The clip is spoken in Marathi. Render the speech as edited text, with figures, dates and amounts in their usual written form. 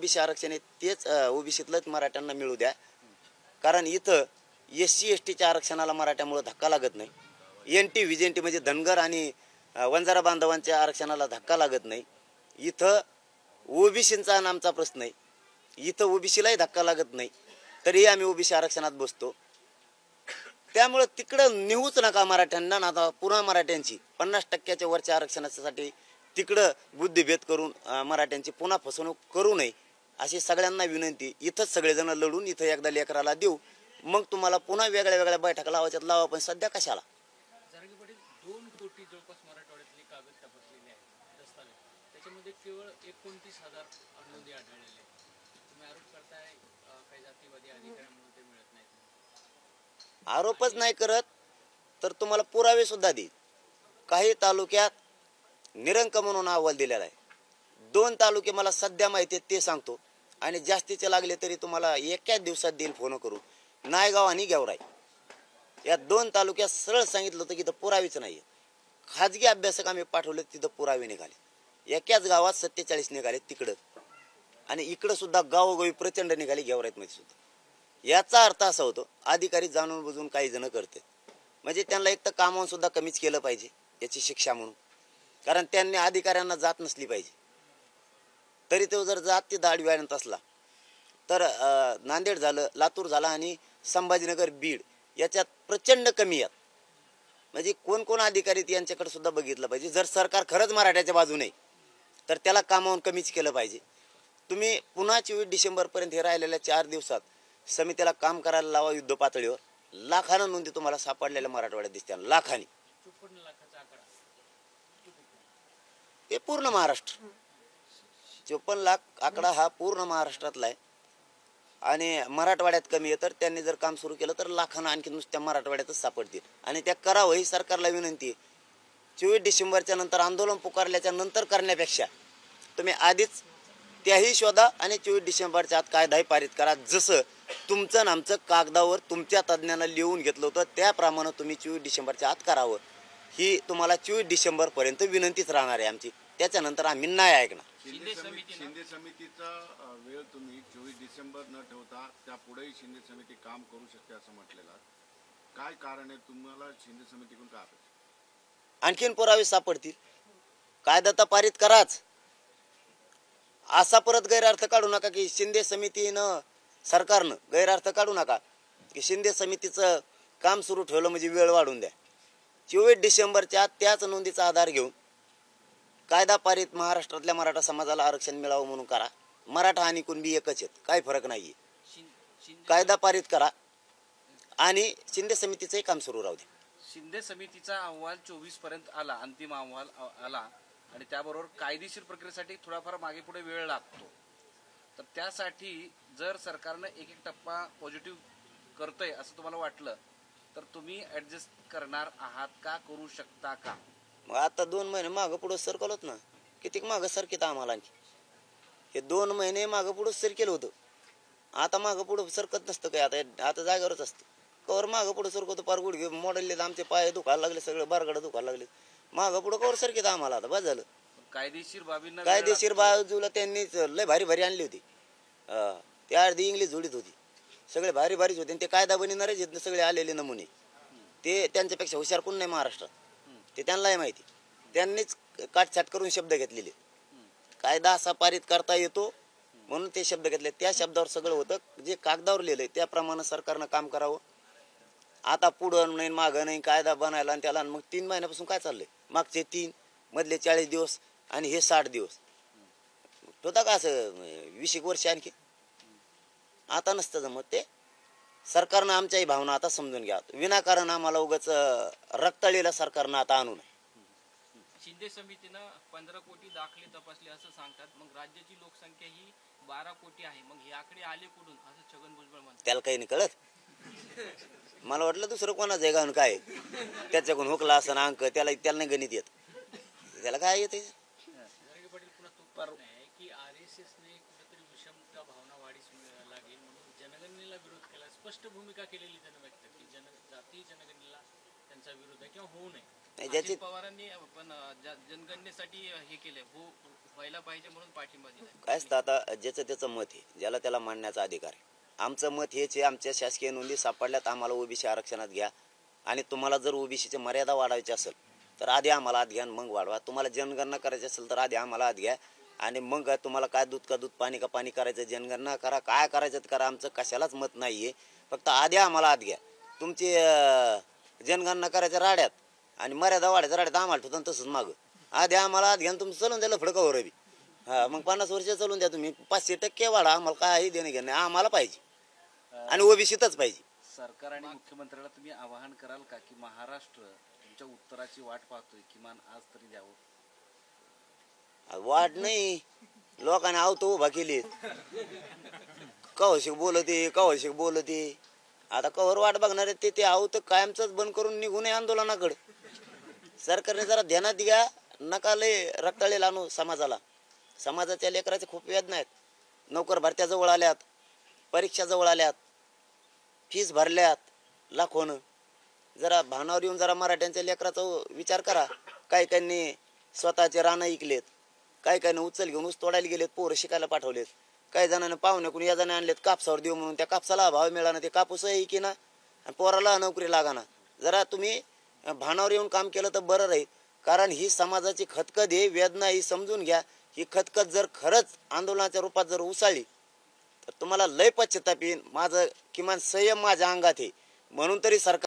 ओबीसी आरक्षण आहे तेच ओबीसीतलंच मराठ्यांना मिळू द्या, कारण इथं SC STच्या आरक्षणाला मराठ्यामुळे धक्का लागत नाही. NT VJNT म्हणजे धनगर आणि वंजारा बांधवांच्या आरक्षणाला धक्का लागत नाही. इथं ओबीसींचा आणि आमचा प्रश्न आहे. इथं ओबीसीलाही धक्का लागत नाही, तरी आम्ही ओबीसी आरक्षणात बसतो. त्यामुळे तिकडं नेऊच नका मराठ्यांना. आता पुन्हा मराठ्यांची 50% वरच्या आरक्षणासाठी तिकडं बुद्धिभेद करून मराठ्यांची पुन्हा फसवणूक करू नये अशी सगळ्यांना विनंती. इथंच सगळेजण लढून इथं एकदा लेकराला देऊ, मग तुम्हाला पुन्हा वेगळ्या वेगळ्या बैठका लावायच्यात लावा, पण सध्या कशाला. 2 कोटी जवळपास मराठवाड्यातले कागद तपासलेले आहेत, दस्तावेज, त्याच्यामध्ये केवळ 29,000 नोंदी आढळलेल्या आहेत. तुम्ही आरोप करताय काही जातीवादी अधिकाऱ्यांमुळे ते मिळत नाहीत. आरोपच नाही करत तर तुम्हाला पुरावे सुद्धा देईल. काही तालुक्यात निरंक म्हणून अहवाल दिलेला आहे. 2 तालुके मला सध्या माहिती आहेत ते सांगतो, आणि जास्तीचे लागले तरी तुम्हाला एकाच दिवसात देईल फोन करून. नायगाव आणि गेवराई या 2 तालुक्यात सरळ सांगितलं होतं की इथं पुरावेच नाही. खाजगी अभ्यासक आम्ही पाठवले, तिथं पुरावे निघाले. एकाच गावात 47 निघाले तिकडं, आणि इकडं सुद्धा गावोगावी प्रचंड निघाले गेवराईत मध्ये सुद्धा. याचा अर्थ असा होतो अधिकारी जाणून बुजून काही जण करते, म्हणजे त्यांना एक तर कामावून सुद्धा कमीच केलं पाहिजे याची शिक्षा म्हणून, कारण त्यांनी अधिकाऱ्यांना जात नसली पाहिजे. तरी तो जर जात ती दाढी आणत असला तर नांदेड झालं, लातूर झाला आणि संभाजीनगर बीड याच्यात प्रचंड कमी आहेत. म्हणजे कोण अधिकारी यांच्याकडे सुद्धा बघितलं पाहिजे. जर सरकार खरंच मराठ्याच्या बाजूने तर त्याला कामावून कमीच केलं पाहिजे. तुम्ही पुन्हा 24 डिसेंबरपर्यंत हे राहिलेल्या 4 दिवसात समितीला काम करायला लावा. युद्ध पातळीवर लाखानं नोंदी तुम्हाला सापडलेल्या मराठवाड्यात दिसत्या, लाखांनी. 54 लाखाचा आकडा हे पूर्ण महाराष्ट्र. 54 लाख आकडा हा पूर्ण महाराष्ट्रातला आहे, आणि मराठवाड्यात कमी आहे. तर त्यांनी जर काम सुरू केलं तर लाखांना आणखी नुसत्या मराठवाड्यातच सापडतील, आणि त्या करावं ही सरकारला विनंती आहे. 24 डिसेंबरच्या नंतर आंदोलन पुकारल्याच्या नंतर करण्यापेक्षा तुम्ही आधीच त्याही शोधा आणि 24 डिसेंबरच्या आत कायदाही पारित करा. जसं तुमचं आमचं कागदावर तुमच्या तज्ज्ञांना लिहून घेतलं होतं त्याप्रमाणे तुम्ही 24 डिसेंबरच्या आत करावं, ही तुम्हाला 24 डिसेंबरपर्यंत विनंतीच राहणार आहे आमची. त्याच्यानंतर आम्ही नाही ऐकणार. शिंदे समितीचा वेळ तुम्ही 24 डिसेंबर न ठेवता त्यापुढेही शिंदे समिती काम करू शकते असं म्हटलेलं, काय कारण आहे? तुम्हाला शिंदे समितीकडून काय अपेक्षा? आणखीन पुरावे सापडतील. कायदा तर पारित कराच. असा परत गैरअर्थ काढू नका की शिंदे समितीनं सरकारनं गैरअर्थ काढू नका की शिंदे समितीचं काम सुरू ठेवलं म्हणजे वेळ वाढून द्या. 24 डिसेंबरच्या त्याच नोंदीचा आधार घेऊन कायदा पारित महाराष्ट्रातल्या मराठा समाजाला आरक्षण मिळावं म्हणून करा. मराठा आणि कुणबी एकच आहेत, काही फरक नाहीये. कायदा पारित करा आणि शिंदे समितीचंही काम सुरू राहू दे. शिंदे समितीचा अहवाल 24 पर्यंत आला, अंतिम अहवाल आला, आणि त्याबरोबर कायदेशीर प्रक्रियेसाठी थोडाफार मागे पुढे वेळ लागतो. तर त्यासाठी जर सरकारनं एक टप्पा पॉझिटिव्ह करतंय असं तुम्हाला वाटलं तर तुम्ही ऍडजस्ट करणार आहात का, करू शकता का? मग आता 2 महिने मागं पुढं सरकलोत ना, किती मागं सरकीत आम्हाला आणखी. हे 2 महिने मागं पुढं सरकेलं होतं. आता मागं पुढं सरकत नसतं काय, आता जागेवरच असतं. कवर मागं पुढं सरकवतो, पार गुडघे मोडले, आमचे पाय दुखायला लागले, सगळे बारगडं दुखायला लागले. मागं पुढं कवर सरकीत आम्हाला. आता बस झालं. कायदेशीर बाजूला त्यांनी लय भारी आणली होती. ते अर्धी इंग्लिश जोडीत होती, सगळे भारीच होते. ते कायदा बनणारच आहेत सगळे आलेले नमुने. ते त्यांच्यापेक्षा हुशार कोण नाही महाराष्ट्रात, ते त्यांनाही माहिती. त्यांनीच काटछाट करून शब्द घेतलेले. कायदा असा पारित करता येतो म्हणून ते शब्द घेतले. त्या शब्दावर सगळं होतं. जे कागदावर लिहिलंय त्याप्रमाणे सरकारनं काम करावं. आता पुढं नाही मागं नाही कायदा बनायला, आणि त्याला मग 3 महिन्यापासून काय चाललंय? मागचे 3 मधले 40 दिवस आणि हे 60 दिवस होता का असं 20 वर्ष आणखी? आता नसतं जमत. ते सरकारनं आमच्याही भावना आता समजून घ्या. विनाकारण आम्हाला उगाच रक्ताळीला सरकारनं आता आणू नये. शिंदे समितीनं 15 कोटी दाखले तपासले असं सांगतात. मग राज्याची लोकसंख्या ही 12 कोटी आहे. मग हे आकडे आले कुठून असं छगन भुजबळ म्हणतात. त्याला काही नाही कळत. मला वाटलं दुसरं कोणाचं आहे काय त्याच्याकडून हुकला असं अंक, त्याला नाही गणित येत. त्याला काय येते? की RSSने कुठेतरी विषमता भावना वाढीस लागेल म्हणून जनगणनेला विरोध केला. स्पष्ट भूमिका केलेली त्यांनी व्यक्त की जाती जनगणनेला त्यांचा विरोध आहे किंवा होऊ नये. अजित पवारांनी पण जनगणनेसाठी हे केले, व्हायला पाहिजे म्हणून पाठिंबा दिला. काय असतं आता ज्याचं त्याचं मत आहे, ज्याला त्याला मांडण्याचा अधिकार आहे. आमचं मत हेच आहे, आमच्या शासकीय नोंदी सापडल्यात, आम्हाला ओबीसी आरक्षणात घ्या. आणि तुम्हाला जर ओबीसीची मर्यादा वाढवायची असेल तर आधी आम्हाला आत घ्या, मग वाढवा. तुम्हाला जनगणना करायची असेल तर आधी आम्हाला आत घ्या, आणि मग तुम्हाला काय दूध का दूध, पाणी का पाणी करायचं, जनगणना करा, काय करायचं ते करा. आमचं कशालाच मत नाही आहे. फक्त आधी आम्हाला आत घ्या. तुमची जनगणना करायच्या राड्यात आणि मर्यादा वाढायच्या राड्यात आम्हाला ठेवता तसंच मागं. आधी आम्हाला आत घ्या, तुमचं चलून द्यायला फडकावर बी. हा, मग 50 वर्ष चालून द्या तुम्ही, 500% वाढा. आम्हाला काही देणं घेणं नाही, आम्हाला पाहिजे आणि ओबीसीतच पाहिजे. सरकार आणि मुख्यमंत्र्याला तुम्ही आवाहन कराल का की महाराष्ट्र तुमच्या उत्तराची वाट पाहतोय, किमान आज तरी द्यावं? वाट नाही, लोकांनी आवतो उभा केली, कवशिक बोलते. आता कवर वाट बघणार आहे ते आवत कायमच बंद करून निघू नये आंदोलनाकडे. सरकारने जरा ध्यानात घ्या, नका लय रक्ताळे आणू समाजाला. समाजाच्या लेकराचे खूप वेदना आहेत. नोकर भरत्या जवळ आल्यात, परीक्षा जवळ आल्यात, फीस भरल्यात लाखोनं. जरा भानावर येऊन जरा मराठ्यांच्या लेकराचा विचार करा. काही काहींनी स्वतःचे रानं ऐकलेत, काही काहींनी उचल घेऊन ऊस तोडायला गेलेत, पोरं शिकायला पाठवलेत. काही जणांना पाहुण्याकडून या जणांना आणलेत कापसावर देऊ म्हणून, त्या कापसाला भाव मिळाला, ते कापूस की ना, आणि पोराला नोकरी लागाना. जरा तुम्ही भानावर येऊन काम केलं तर बरं राहील. कारण ही समाजाची खतखत आहे, वेदना ही समजून घ्या. ही खतखत जर खरंच आंदोलनाच्या रूपात जर उसळली तर तुम्हाला लय पश्चाताप येईल. माझं किमान संयम माझ्या अंगात आहे, म्हणून तरी सरकार